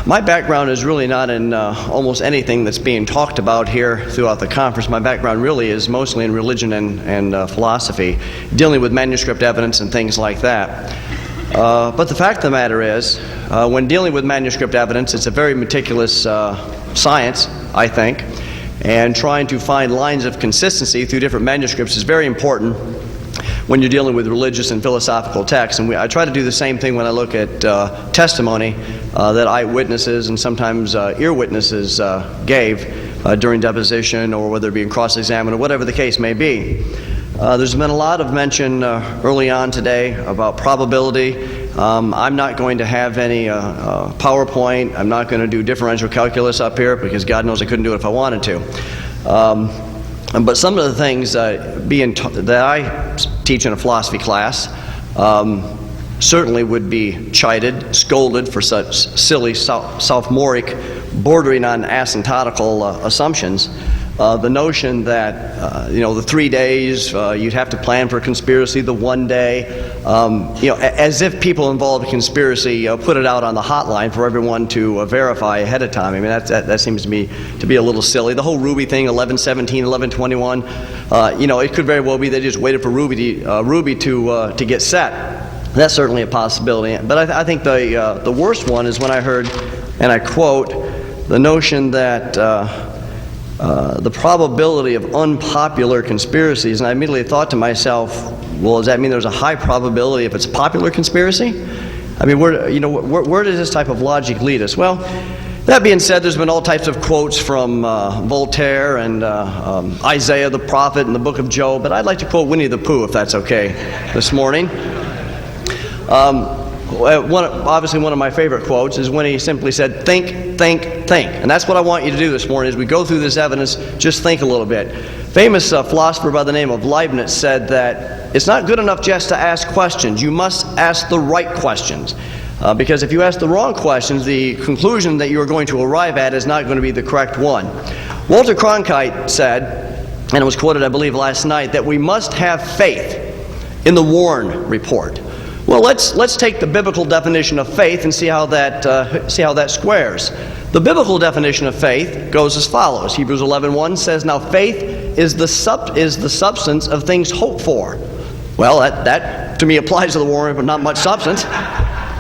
My background is really not in almost anything that's being talked about here throughout the conference. My background really is mostly in religion and philosophy, dealing with manuscript evidence and things like that. But the fact of the matter is, when dealing with manuscript evidence, it's a very meticulous science, I think, and trying to find lines of consistency through different manuscripts is very important when you're dealing with religious and philosophical texts. And I try to do the same thing when I look at testimony that eyewitnesses and sometimes ear witnesses gave during deposition, or whether it be in cross-examination, or whatever the case may be. There's been a lot of mention early on today about probability. I'm not going to have any PowerPoint. I'm not going to do differential calculus up here, because God knows I couldn't do it if I wanted to. But some of the things that I teach in a philosophy class certainly would be chided, scolded for such silly, sophomoric, bordering on asymptotical assumptions. The notion that, the 3 days, you'd have to plan for a conspiracy the 1 day, as if people involved in conspiracy put it out on the hotline for everyone to verify ahead of time. I mean, that seems to me to be a little silly. The whole Ruby thing, 1117, 1121, it could very well be they just waited for Ruby to get set. That's certainly a possibility. But I think the worst one is when I heard, and I quote, the notion that the probability of unpopular conspiracies, and I immediately thought to myself, well, does that mean there's a high probability if it's a popular conspiracy? I mean, where does this type of logic lead us? Well, that being said, there's been all types of quotes from Voltaire and Isaiah the prophet and the book of Job, but I'd like to quote Winnie the Pooh, if that's okay, this morning. Obviously, one of my favorite quotes is when he simply said, think, think, think. And that's what I want you to do this morning. As we go through this evidence, just think a little bit. Famous philosopher by the name of Leibniz said that it's not good enough just to ask questions. You must ask the right questions. Because if you ask the wrong questions, the conclusion that you're going to arrive at is not going to be the correct one. Walter Cronkite said, and it was quoted, I believe, last night, that we must have faith in the Warren Report. Well, let's take the biblical definition of faith and see how that squares. The biblical definition of faith goes as follows. Hebrews 11:1 says, "Now faith is the substance of things hoped for." Well, that to me applies to the Warren, but not much substance.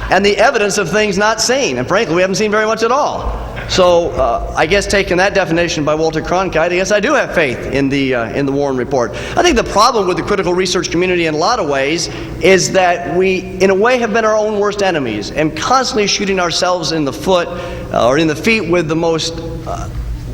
And the evidence of things not seen. And frankly, we haven't seen very much at all. So I guess taking that definition by Walter Cronkite, I guess I do have faith in the Warren Report. I think the problem with the critical research community in a lot of ways is that we, in a way, have been our own worst enemies and constantly shooting ourselves in the foot or in the feet with the most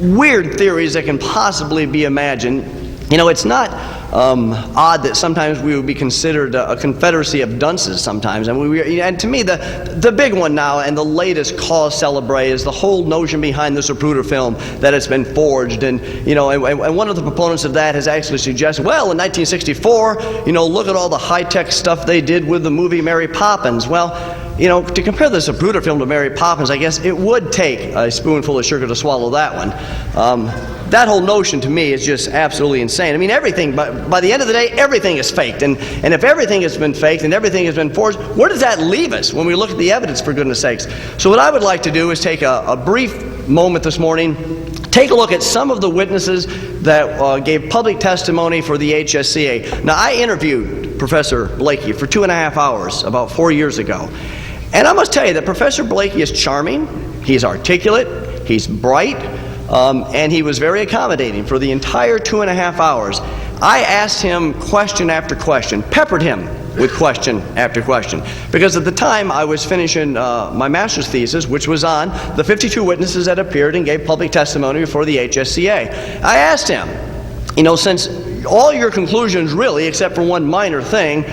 weird theories that can possibly be imagined. It's not odd that sometimes we would be considered a confederacy of dunces sometimes. And to me, the big one now and the latest cause célèbre is the whole notion behind the Zapruder film that it's been forged. And one of the proponents of that has actually suggested, well, in 1964, look at all the high-tech stuff they did with the movie Mary Poppins. Well, to compare the Zapruder film to Mary Poppins, I guess it would take a spoonful of sugar to swallow that one. That whole notion to me is just absolutely insane. I mean, everything, by the end of the day, everything is faked. And if everything has been faked and everything has been forged, where does that leave us when we look at the evidence, for goodness sakes? So what I would like to do is take a brief moment this morning, take a look at some of the witnesses that gave public testimony for the HSCA. Now, I interviewed Professor Blakey for 2.5 hours about 4 years ago. And I must tell you that Professor Blakey is charming, he's articulate, he's bright, and he was very accommodating for the entire 2.5 hours. I asked him question after question, peppered him with question after question, because at the time I was finishing my master's thesis, which was on the 52 witnesses that appeared and gave public testimony before the HSCA. I asked him, since all your conclusions really, except for one minor thing,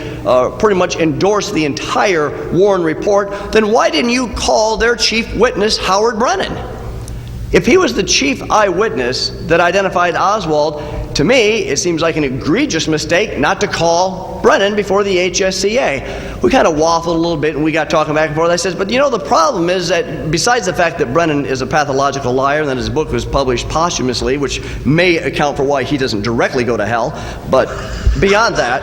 pretty much endorse the entire Warren Report, then why didn't you call their chief witness, Howard Brennan? If he was the chief eyewitness that identified Oswald, to me, it seems like an egregious mistake not to call Brennan before the HSCA. We kind of waffled a little bit and we got talking back and forth. I said, but the problem is that besides the fact that Brennan is a pathological liar and that his book was published posthumously, which may account for why he doesn't directly go to hell, but beyond that,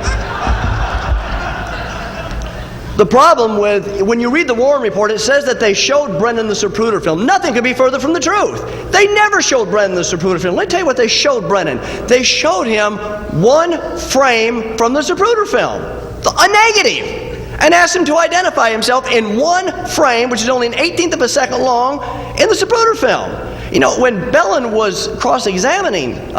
The problem with, when you read the Warren Report, it says that they showed Brennan the Zapruder film. Nothing could be further from the truth. They never showed Brennan the Zapruder film. Let me tell you what they showed Brennan. They showed him one frame from the Zapruder film, a negative, and asked him to identify himself in one frame, which is only an 1/18 of a second long, in the Zapruder film. You know, when Bellin was cross-examining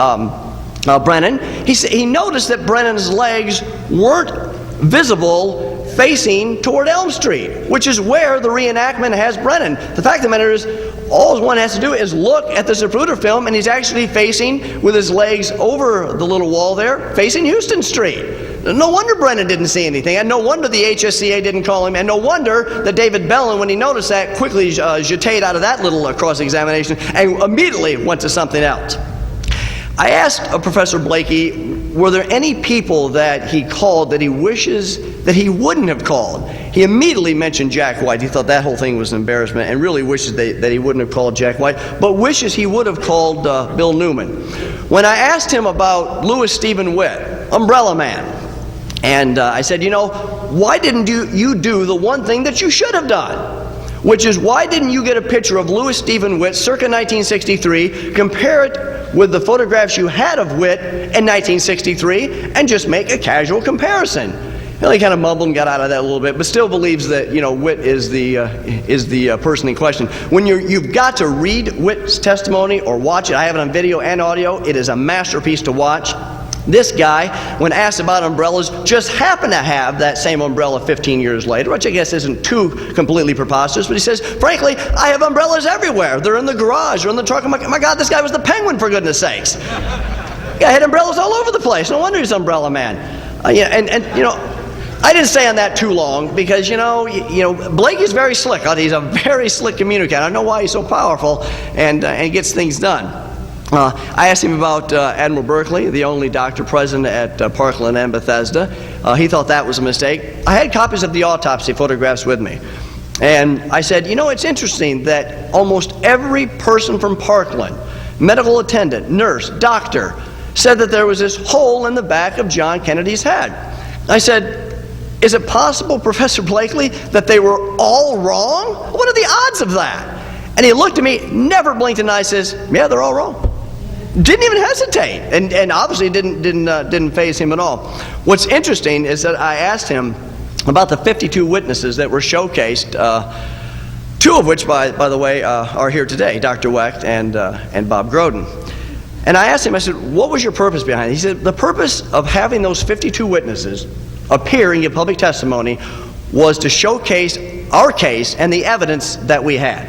Brennan, he noticed that Brennan's legs weren't visible facing toward Elm Street, which is where the reenactment has Brennan. The fact of the matter is, all one has to do is look at the Zapruder film, and he's actually facing, with his legs over the little wall there, facing Houston Street. No wonder Brennan didn't see anything, and no wonder the HSCA didn't call him, and no wonder that David Bellin, when he noticed that, quickly jeted out of that little cross-examination and immediately went to something else. I asked Professor Blakey, were there any people that he called that he wishes that he wouldn't have called? He immediately mentioned Jack White. He thought that whole thing was an embarrassment and really wishes that he wouldn't have called Jack White, but wishes he would have called Bill Newman. When I asked him about Louis Stephen Witt, Umbrella Man, and I said, you know, why didn't you do the one thing that you should have done? Which is, why didn't you get a picture of Louis Stephen Witt circa 1963, compare it with the photographs you had of Witt in 1963, and just make a casual comparison? Well, he kind of mumbled and got out of that a little bit, but still believes that, you know, Witt is the person in question. When you've got to read Witt's testimony or watch it. I have it on video and audio. It is a masterpiece to watch. This guy, when asked about umbrellas, just happened to have that same umbrella 15 years later, which I guess isn't too completely preposterous, but he says, frankly, I have umbrellas everywhere. They're in the garage or in the truck. My God, this guy was the Penguin, for goodness sakes. Yeah, I had umbrellas all over the place. No wonder he's Umbrella Man. Yeah, and you know, I didn't stay on that too long because, you know, Blakey's very slick. He's a very slick communicator. I don't know why he's so powerful and gets things done. I asked him about Admiral Berkeley, the only doctor present at Parkland and Bethesda. He thought that was a mistake. I had copies of the autopsy photographs with me. And I said, you know, it's interesting that almost every person from Parkland, medical attendant, nurse, doctor, said that there was this hole in the back of John Kennedy's head. I said, is it possible, Professor Blakely, that they were all wrong? What are the odds of that? And he looked at me, never blinked an eye, says, yeah, they're all wrong. Didn't even hesitate, and obviously didn't faze him at all. What's interesting is that I asked him about the 52 witnesses that were showcased, two of which, by the way, are here today, Dr. Wecht and Bob Groden. And I asked him, I said, what was your purpose behind it? He said, the purpose of having those 52 witnesses appear and give public testimony was to showcase our case and the evidence that we had.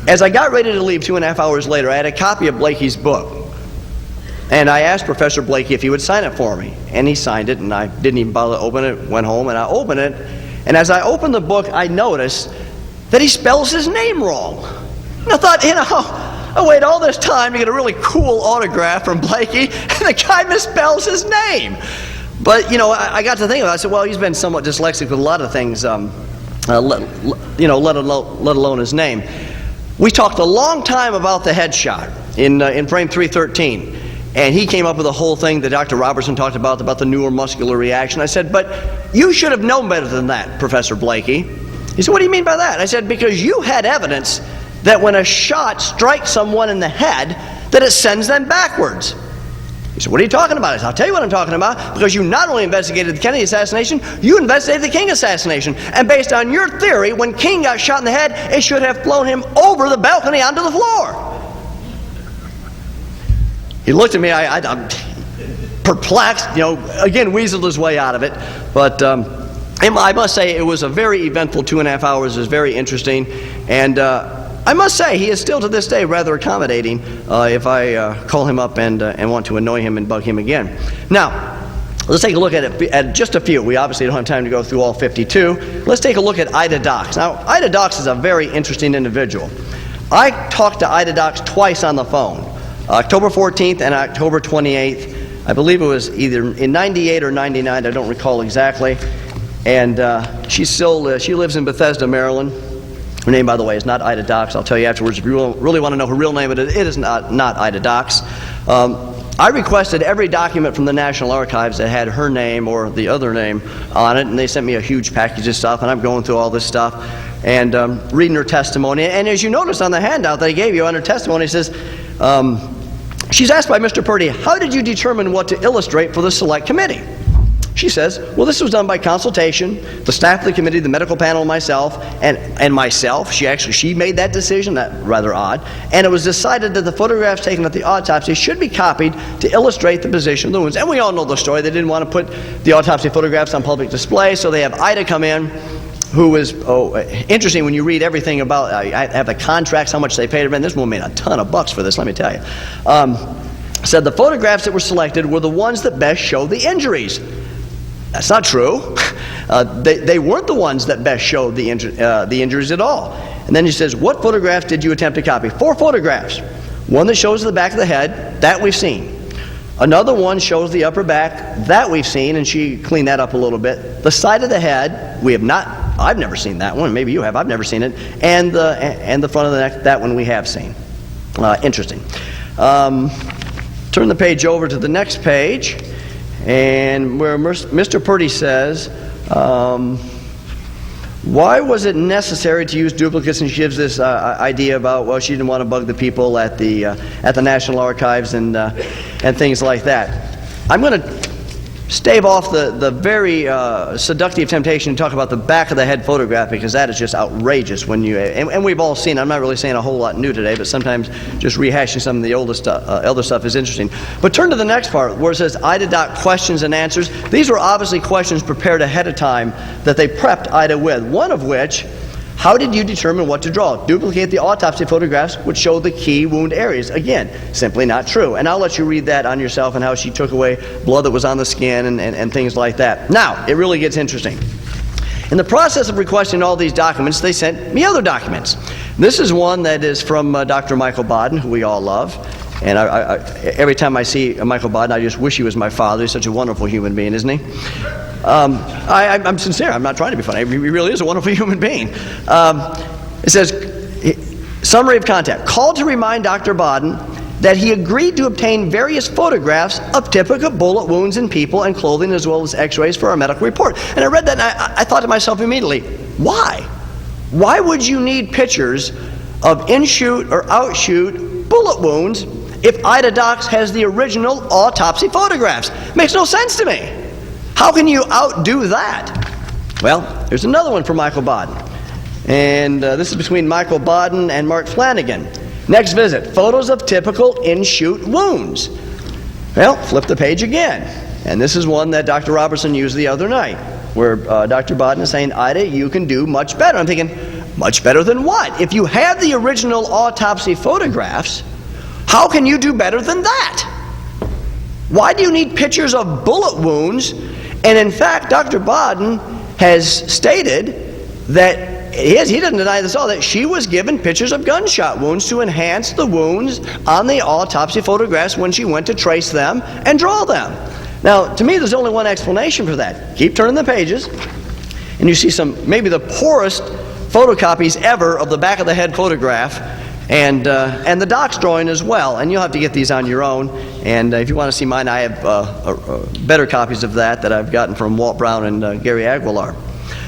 As I got ready to leave 2.5 hours later, I had a copy of Blakey's book. And I asked Professor Blakey if he would sign it for me. And he signed it, and I didn't even bother to open it, went home, and I opened it. And as I opened the book, I noticed that he spells his name wrong. And I thought, you know, I waited all this time to get a really cool autograph from Blakey, and the guy misspells his name. But, you know, I got to think about it. I said, well, he's been somewhat dyslexic with a lot of things, let alone his name. We talked a long time about the headshot in frame 313, and he came up with the whole thing that Dr. Robertson talked about the neuromuscular reaction. I said, but you should have known better than that, Professor Blakey. He said, what do you mean by that? I said, because you had evidence that when a shot strikes someone in the head, that it sends them backwards. He said, what are you talking about? I said, I'll tell you what I'm talking about, because you not only investigated the Kennedy assassination, you investigated the King assassination. And based on your theory, when King got shot in the head, it should have flown him over the balcony onto the floor. He looked at me, I'm perplexed, you know, again, weaseled his way out of it. But I must say, it was a very eventful 2.5 hours. It was very interesting. And I must say, he is still to this day rather accommodating if I call him up and want to annoy him and bug him again. Now, let's take a look at just a few. We obviously don't have time to go through all 52. Let's take a look at Ida Dox. Now, Ida Dox is a very interesting individual. I talked to Ida Dox twice on the phone, October 14th and October 28th. I believe it was either in 98 or 99, I don't recall exactly. And she lives in Bethesda, Maryland. Her name, by the way, is not Ida Dox. I'll tell you afterwards if you really want to know her real name, it is not Ida Dox. I requested every document from the National Archives that had her name or the other name on it, and they sent me a huge package of stuff, and I'm going through all this stuff and reading her testimony. And as you notice on the handout that I gave you on her testimony, it says, she's asked by Mr. Purdy, how did you determine what to illustrate for the select committee? She says, well, this was done by consultation, the staff of the committee, the medical panel, myself, and myself. She made that decision. That's rather odd. And it was decided that the photographs taken at the autopsy should be copied to illustrate the position of the wounds. And we all know the story. They didn't want to put the autopsy photographs on public display, so they have Ida come in, who is, interesting when you read everything about, I have the contracts, how much they paid her, and this woman made a ton of bucks for this, let me tell you. Said the photographs that were selected were the ones that best show the injuries. That's not true. They weren't the ones that best showed the injuries at all. And then he says, what photographs did you attempt to copy? 4 photographs. One that shows the back of the head, that we've seen. Another one shows the upper back, that we've seen, and she cleaned that up a little bit. The side of the head, we have not, I've never seen that one, maybe you have, I've never seen it. And the front of the neck, that one we have seen. Interesting. Turn the page over to the next page. And where Mr. Purdy says, why was it necessary to use duplicates? And she gives this idea about, well, she didn't want to bug the people at the National Archives and things like that. I'm going to stave off the very seductive temptation to talk about the back of the head photograph, because that is just outrageous when you, and we've all seen it. I'm not really saying a whole lot new today, but sometimes just rehashing some of the older stuff is interesting. But turn to the next part where it says Ida Doc questions and answers. These were obviously questions prepared ahead of time that they prepped Ida with, one of which, how did you determine what to draw? Duplicate the autopsy photographs which show the key wound areas. Again, simply not true. And I'll let you read that on yourself and how she took away blood that was on the skin and things like that. Now, it really gets interesting. In the process of requesting all these documents, they sent me other documents. This is one that is from Dr. Michael Baden, who we all love. And every time I see Michael Baden, I just wish he was my father. He's such a wonderful human being, isn't he? I'm sincere. I'm not trying to be funny. He really is a wonderful human being. It says, summary of contact. Called to remind Dr. Baden that he agreed to obtain various photographs of typical bullet wounds in people and clothing, as well as x-rays for our medical report. And I read that and I thought to myself immediately, why? Why would you need pictures of in-shoot or out-shoot bullet wounds if Ida Docs has the original autopsy photographs? Makes no sense to me. How can you outdo that? Well, there's another one for Michael Baden. And this is between Michael Baden and Mark Flanagan. Next visit, photos of typical in-shoot wounds. Well, flip the page again. And this is one that Dr. Robertson used the other night, where Dr. Baden is saying, Ida, you can do much better. I'm thinking, much better than what? If you have the original autopsy photographs, how can you do better than that? Why do you need pictures of bullet wounds? And in fact, Dr. Baden has stated that he doesn't deny this at all, that she was given pictures of gunshot wounds to enhance the wounds on the autopsy photographs when she went to trace them and draw them. Now, to me, there's only one explanation for that. Keep turning the pages, and you see some, maybe the poorest photocopies ever of the back of the head photograph, and the Doc's drawing as well. And you'll have to get these on your own. And if you want to see mine, I have better copies of that I've gotten from Walt Brown and Gary Aguilar.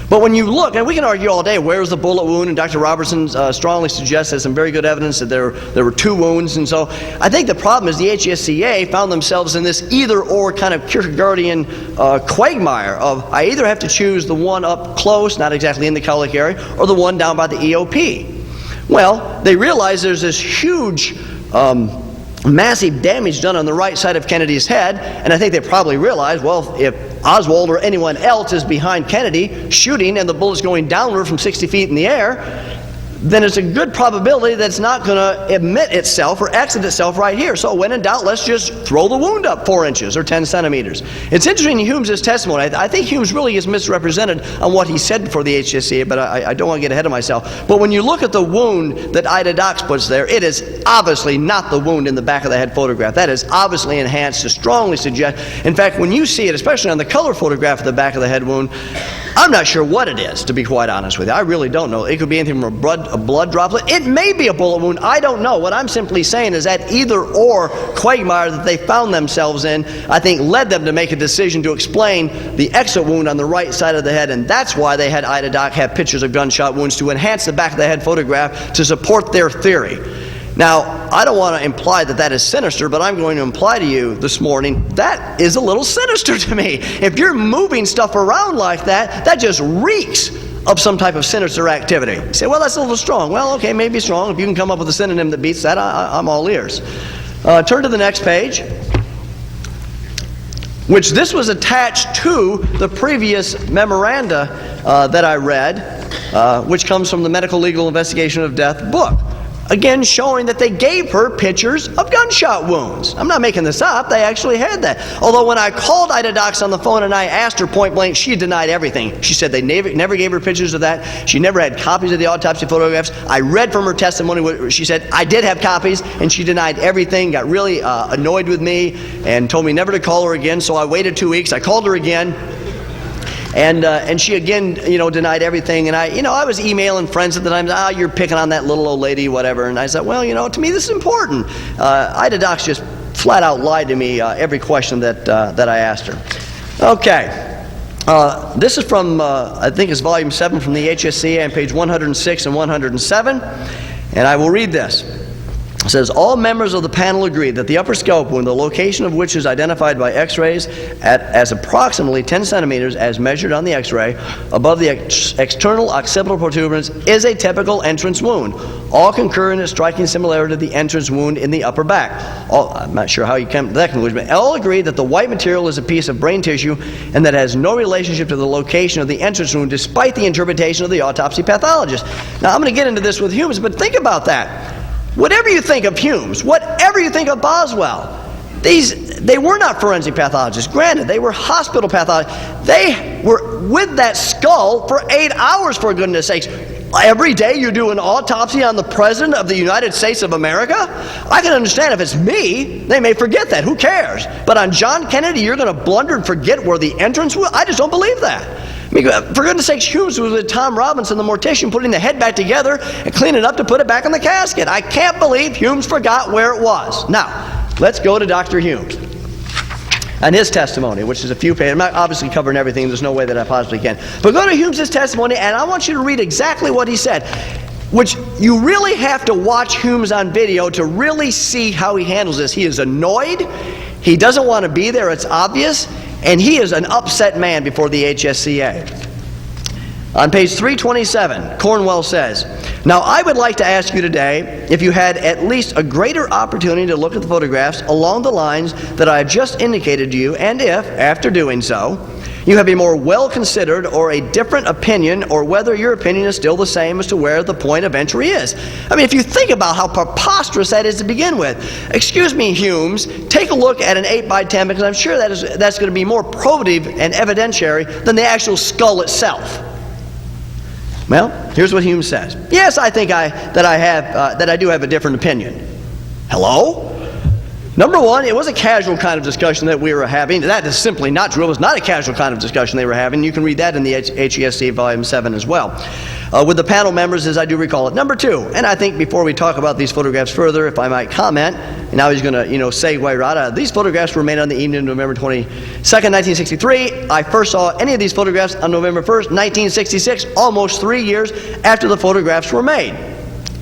But when you look, and we can argue all day, where's the bullet wound? And Dr. Robertson strongly suggests there's some very good evidence that there were 2 wounds. And so I think the problem is the HSCA found themselves in this either-or kind of Kierkegaardian quagmire of I either have to choose the one up close, not exactly in the colic area, or the one down by the EOP. Well, they realize there's this huge massive damage done on the right side of Kennedy's head, and I think they probably realize, well, if Oswald or anyone else is behind Kennedy shooting and the bullet's going downward from 60 feet in the air, then it's a good probability that it's not going to emit itself or exit itself right here. So when in doubt, let's just throw the wound up 4 inches or 10 centimeters. It's interesting in Hume's testimony. I think Hume's really is misrepresented on what he said before the HSCA, but I don't want to get ahead of myself. But when you look at the wound that Ida Docs puts there, it is obviously not the wound in the back of the head photograph. That is obviously enhanced to strongly suggest. In fact, when you see it, especially on the color photograph of the back of the head wound, I'm not sure what it is, to be quite honest with you. I really don't know. It could be anything from a blood droplet. It may be a bullet wound. I don't know. What I'm simply saying is that either-or quagmire that they found themselves in, I think, led them to make a decision to explain the exit wound on the right side of the head, and that's why they had IDADOC have pictures of gunshot wounds to enhance the back of the head photograph to support their theory. Now, I don't want to imply that that is sinister, but I'm going to imply to you this morning that is a little sinister to me. If you're moving stuff around like that, that just reeks of some type of sinister activity. You say, well, that's a little strong. Well, okay, maybe strong. If you can come up with a synonym that beats that, I'm all ears. Turn to the next page, which this was attached to the previous memoranda that I read, which comes from the Medical Legal Investigation of Death book. Again, showing that they gave her pictures of gunshot wounds. I'm not making this up. They actually had that. Although when I called IDADOC on the phone and I asked her point blank, she denied everything. She said they never gave her pictures of that. She never had copies of the autopsy photographs. I read from her testimony what she said. I did have copies, and she denied everything, got really annoyed with me, and told me never to call her again. So I waited 2 weeks. I called her again. And she again, denied everything. And I was emailing friends at the time. You're picking on that little old lady, whatever. And I said, well, to me this is important. IDADOC just flat out lied to me every question that I asked her. Okay, this is from I think it's volume 7 from the HSCA on page 106 and 107, and I will read this. It says, all members of the panel agree that the upper scalp wound, the location of which is identified by x-rays as approximately 10 centimeters as measured on the x-ray above the external occipital protuberance, is a typical entrance wound. All concur in a striking similarity to the entrance wound in the upper back. I'm not sure how you came to that conclusion, but all agree that the white material is a piece of brain tissue and that it has no relationship to the location of the entrance wound despite the interpretation of the autopsy pathologist. Now I'm going to get into this with Humes, but think about that. Whatever you think of Humes, whatever you think of Boswell, they were not forensic pathologists. Granted, they were hospital pathologists. They were with that skull for 8 hours, for goodness sakes. Every day you do an autopsy on the President of the United States of America? I can understand if it's me, they may forget that. Who cares? But on John Kennedy, you're going to blunder and forget where the entrance was? I just don't believe that. I mean, for goodness sakes, Humes was with Tom Robinson, the mortician, putting the head back together and cleaning it up to put it back in the casket. I can't believe Humes forgot where it was. Now, let's go to Dr. Humes and his testimony, which is a few pages. I'm not obviously covering everything. There's no way that I possibly can. But go to Humes' testimony, and I want you to read exactly what he said, which you really have to watch Humes on video to really see how he handles this. He is annoyed. He doesn't want to be there. It's obvious. And he is an upset man before the HSCA. On page 327, Cornwell says, now I would like to ask you today if you had at least a greater opportunity to look at the photographs along the lines that I have just indicated to you, and if, after doing so, you have a more well-considered or a different opinion, or whether your opinion is still the same as to where the point of entry is. I mean, if you think about how preposterous that is to begin with. Excuse me, Humes, take a look at an 8x10, because I'm sure that's going to be more probative and evidentiary than the actual skull itself. Well, here's what Humes says. Yes, I think that I do have a different opinion. Hello? Number one, it was a casual kind of discussion that we were having. That is simply not true. It was not a casual kind of discussion they were having. You can read that in the HESC Volume 7 as well. With the panel members, as I do recall it. Number two, and I think before we talk about these photographs further, if I might comment, and now he's going to, segue right out. These photographs were made on the evening of November 22nd, 1963. I first saw any of these photographs on November 1st, 1966, almost 3 years after the photographs were made.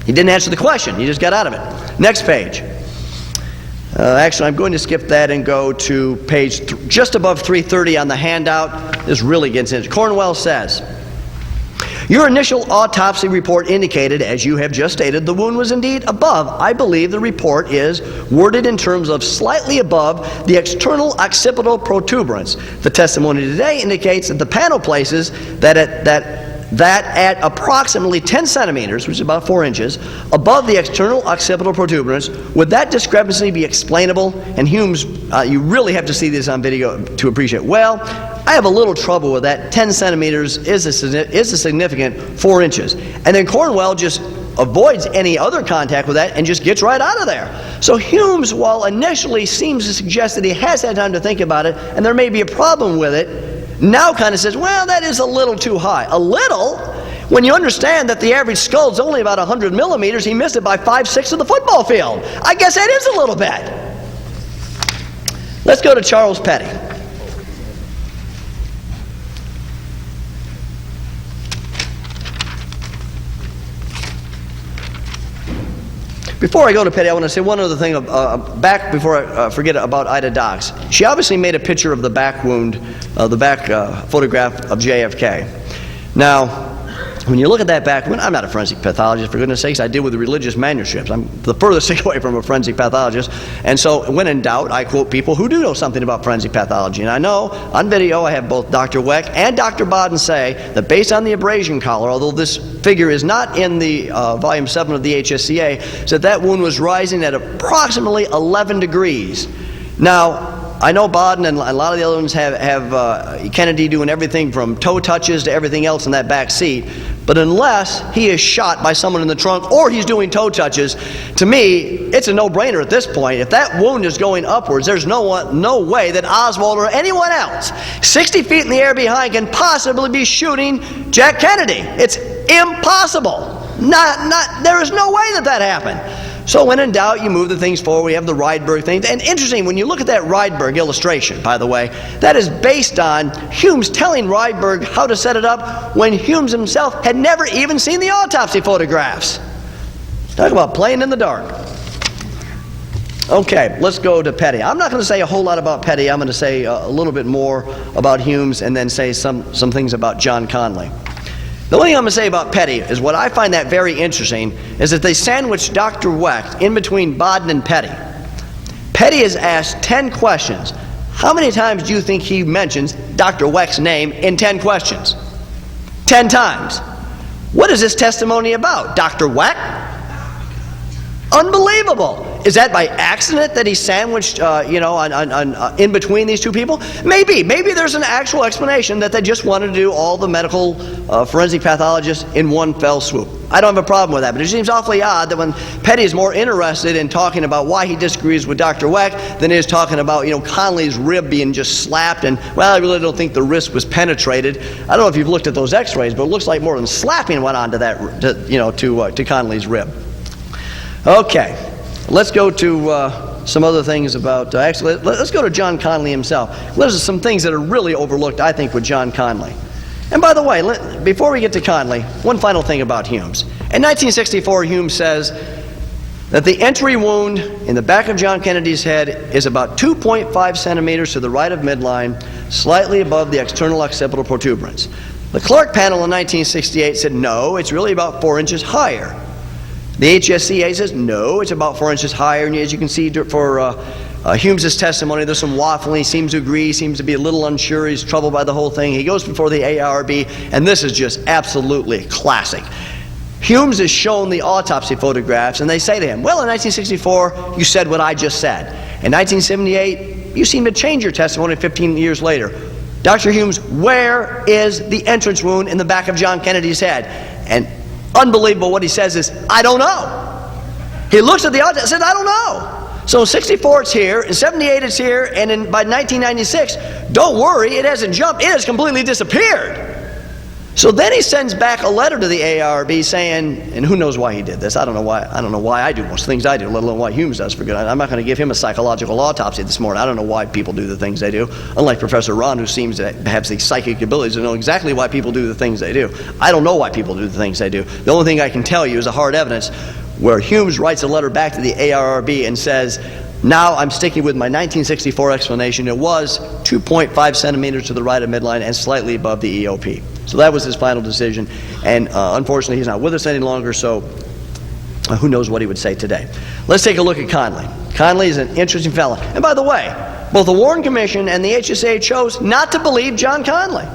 He didn't answer the question. He just got out of it. Next page. Actually, I'm going to skip that and go to page just above 330 on the handout. This really gets into it. Cornwell says, your initial autopsy report indicated, as you have just stated, the wound was indeed above. I believe the report is worded in terms of slightly above the external occipital protuberance. The testimony today indicates that the panel places that at approximately 10 centimeters, which is about 4 inches, above the external occipital protuberance. Would that discrepancy be explainable? And Humes, you really have to see this on video to appreciate. Well, I have a little trouble with that. 10 centimeters is a significant 4 inches. And then Cornwell just avoids any other contact with that and just gets right out of there. So Humes, while initially seems to suggest that he has had time to think about it and there may be a problem with it, now kind of says, well, that is a little too high. A little? When you understand that the average skull is only about 100 millimeters, he missed it by 5/6 of the football field. I guess that is a little bit. Let's go to Charles Petty. Before I go to Petty, I want to say one other thing back before I forget about Ida Docks. She obviously made a picture of the back wound, the back photograph of JFK. Now, when you look at that back wound, I'm not a forensic pathologist, for goodness sakes. I deal with religious manuscripts. I'm the furthest thing away from a forensic pathologist. And so when in doubt, I quote people who do know something about forensic pathology. And I know on video I have both Dr. Weck and Dr. Bodden say that based on the abrasion collar, although this figure is not in the volume 7 of the HSCA, said that wound was rising at approximately 11 degrees. Now, I know Bodden and a lot of the other ones have Kennedy doing everything from toe touches to everything else in that back seat. But unless he is shot by someone in the trunk or he's doing toe touches, to me, it's a no-brainer at this point. If that wound is going upwards, there's no way that Oswald or anyone else 60 feet in the air behind can possibly be shooting Jack Kennedy. It's impossible. There is no way that happened. So when in doubt, you move the things forward. We have the Rydberg thing. And interesting, when you look at that Rydberg illustration, by the way, that is based on Humes telling Rydberg how to set it up when Humes himself had never even seen the autopsy photographs. Talk about playing in the dark. Okay, let's go to Petty. I'm not going to say a whole lot about Petty. I'm going to say a little bit more about Humes and then say some things about John Conley. The only thing I'm going to say about Petty is what I find that very interesting is that they sandwiched Dr. Weck in between Bodden and Petty. Petty is asked 10 questions. How many times do you think he mentions Dr. Weck's name in 10 questions? 10 times. What is this testimony about? Dr. Weck? Unbelievable. Is that by accident that he sandwiched, in between these two people? Maybe. Maybe there's an actual explanation that they just wanted to do all the medical forensic pathologists in one fell swoop. I don't have a problem with that, but it seems awfully odd that when Petty is more interested in talking about why he disagrees with Dr. Weck than he is talking about, Conley's rib being just slapped and, well, I really don't think the wrist was penetrated. I don't know if you've looked at those x-rays, but it looks like more than slapping went on to that, to Conley's rib. Okay, let's go to some other things about, actually, let's go to John Conley himself. There's some things that are really overlooked, I think, with John Conley. And by the way, before we get to Conley, one final thing about Humes. In 1964, Humes says that the entry wound in the back of John Kennedy's head is about 2.5 centimeters to the right of midline, slightly above the external occipital protuberance. The Clark panel in 1968 said, no, it's really about 4 inches higher. The HSCA says, no, it's about 4 inches higher. And as you can see for Humes' testimony, there's some waffling. He seems to agree, seems to be a little unsure. He's troubled by the whole thing. He goes before the ARB, and this is just absolutely classic. Humes is shown the autopsy photographs, and they say to him, well, in 1964, you said what I just said. In 1978, you seem to change your testimony 15 years later. Dr. Humes, where is the entrance wound in the back of John Kennedy's head? And unbelievable, what he says is, I don't know. He looks at the autopsy and says, I don't know. So in 64 it's here, in 78 it's here, and by 1996, don't worry, it hasn't jumped, it has completely disappeared. So then he sends back a letter to the ARB saying, and who knows why he did this? I don't know why I do most things I do, let alone why Humes does for good. I'm not going to give him a psychological autopsy this morning. I don't know why people do the things they do. Unlike Professor Ron, who seems to have the psychic abilities to know exactly why people do the things they do. I don't know why people do the things they do. The only thing I can tell you is a hard evidence where Humes writes a letter back to the ARB and says, now I'm sticking with my 1964 explanation. It was 2.5 centimeters to the right of midline and slightly above the EOP. So that was his final decision, and unfortunately he's not with us any longer, so who knows what he would say today. Let's take a look at Conley. Conley is an interesting fellow. And by the way, both the Warren Commission and the HSA chose not to believe John Conley.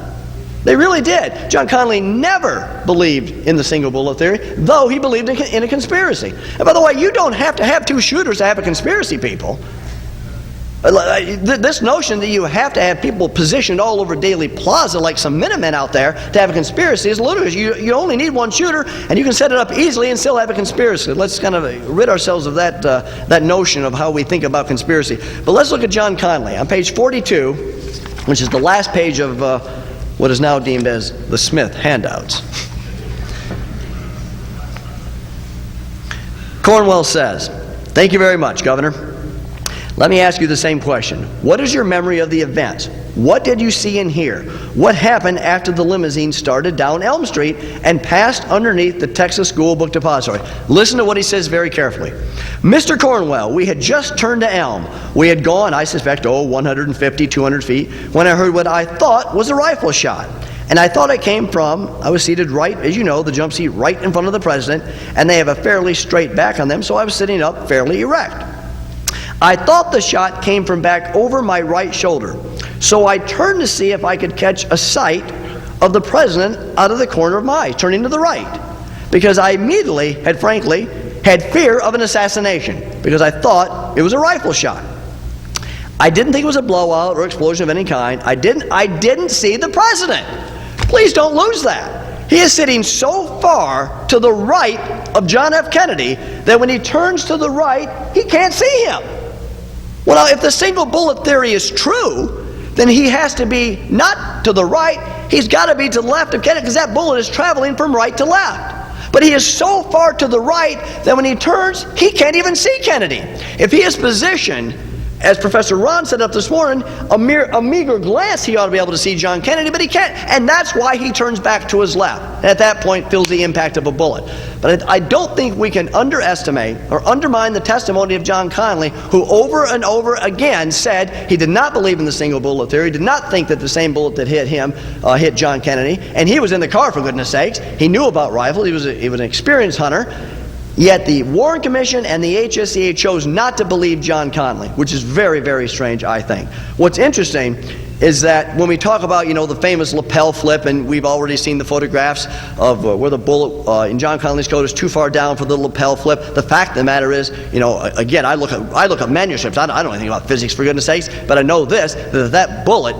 They really did. John Conley never believed in the single bullet theory, though he believed in a conspiracy. And by the way, you don't have to have two shooters to have a conspiracy, people. This notion that you have to have people positioned all over Daley Plaza like some Minutemen out there to have a conspiracy is ludicrous. You only need one shooter, and you can set it up easily and still have a conspiracy. Let's kind of rid ourselves of that notion of how we think about conspiracy. But let's look at John Conley. On page 42, which is the last page of what is now deemed as the Smith handouts. Cornwell says, "Thank you very much, Governor. Let me ask you the same question. What is your memory of the events? What did you see and hear? What happened after the limousine started down Elm Street and passed underneath the Texas School Book Depository?" Listen to what he says very carefully. "Mr. Cornwell, we had just turned to Elm. We had gone, I suspect, 150, 200 feet, when I heard what I thought was a rifle shot. And I thought it came from, I was seated right, as you know, the jump seat right in front of the president, and they have a fairly straight back on them, so I was sitting up fairly erect. I thought the shot came from back over my right shoulder, so I turned to see if I could catch a sight of the president out of the corner of my eye, turning to the right, because I immediately had, frankly, had fear of an assassination, because I thought it was a rifle shot. I didn't think it was a blowout or explosion of any kind. I didn't see the president." Please don't lose that. He is sitting so far to the right of John F. Kennedy that when he turns to the right, he can't see him. Well, now, if the single bullet theory is true, then he has to be not to the right, he's got to be to the left of Kennedy, because that bullet is traveling from right to left. But he is so far to the right that when he turns, he can't even see Kennedy. If he is positioned, as Professor Ron said up this morning, a meager glance, he ought to be able to see John Kennedy, but he can't. And that's why he turns back to his left. And at that point, feels the impact of a bullet. But I don't think we can underestimate or undermine the testimony of John Connally, who over and over again said he did not believe in the single bullet theory, did not think that the same bullet that hit him hit John Kennedy. And he was in the car, for goodness sakes. He knew about rifles. He was an experienced hunter. Yet the Warren Commission and the HSCA chose not to believe John Connally, which is very, very strange, I think. What's interesting is that when we talk about, the famous lapel flip, and we've already seen the photographs of where the bullet in John Connally's coat is too far down for the lapel flip. The fact of the matter is, again, I look at manuscripts. I don't know anything about physics, for goodness sakes, but I know this, that bullet,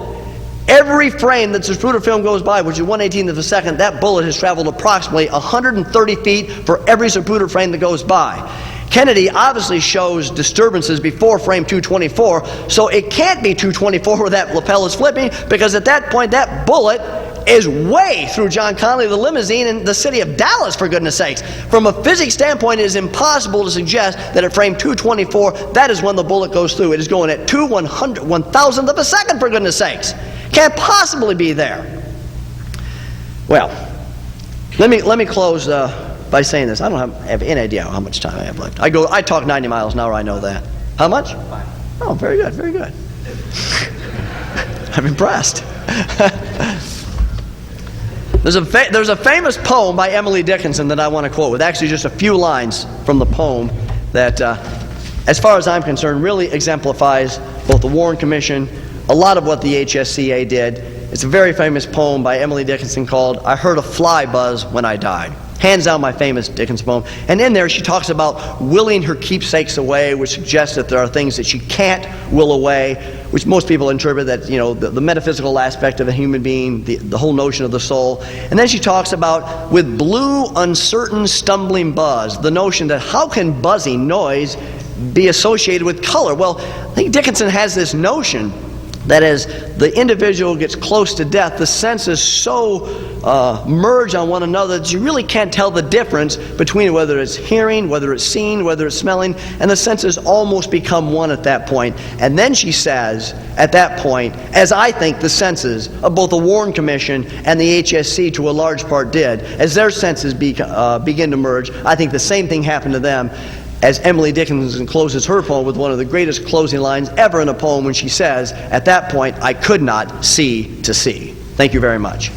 every frame that Zapruder film goes by, which is 1/18th of a second, that bullet has traveled approximately 130 feet for every Zapruder frame that goes by. Kennedy obviously shows disturbances before frame 224, so it can't be 224 where that lapel is flipping, because at that point that bullet is way through John Connally, the limousine, in the city of Dallas, for goodness sakes. From a physics standpoint, it is impossible to suggest that at frame 224, that is when the bullet goes through. It is going at 1,000th of a second, for goodness sakes. Can't possibly be there. Well, let me close by saying this. I don't have any idea how much time I have left. I talk 90 miles an hour, I know that. How much? Oh, very good, very good. I'm impressed. There's a famous poem by Emily Dickinson that I want to quote, with actually just a few lines from the poem that, as far as I'm concerned, really exemplifies both the Warren Commission, a lot of what the HSCA did. It's a very famous poem by Emily Dickinson called "I Heard a Fly Buzz When I Died." Hands down my famous Dickens poem. And in there she talks about willing her keepsakes away, which suggests that there are things that she can't will away, which most people interpret that, the metaphysical aspect of a human being, the whole notion of the soul. And then she talks about, with blue, uncertain, stumbling buzz, the notion that how can buzzing noise be associated with color? Well, I think Dickinson has this notion that as the individual gets close to death, the senses so merge on one another that you really can't tell the difference between whether it's hearing, whether it's seeing, whether it's smelling, and the senses almost become one at that point. And then she says, at that point, as I think the senses of both the Warren Commission and the HSC to a large part did, as their senses begin to merge, I think the same thing happened to them, as Emily Dickinson closes her poem with one of the greatest closing lines ever in a poem, when she says, at that point, I could not see to see. Thank you very much.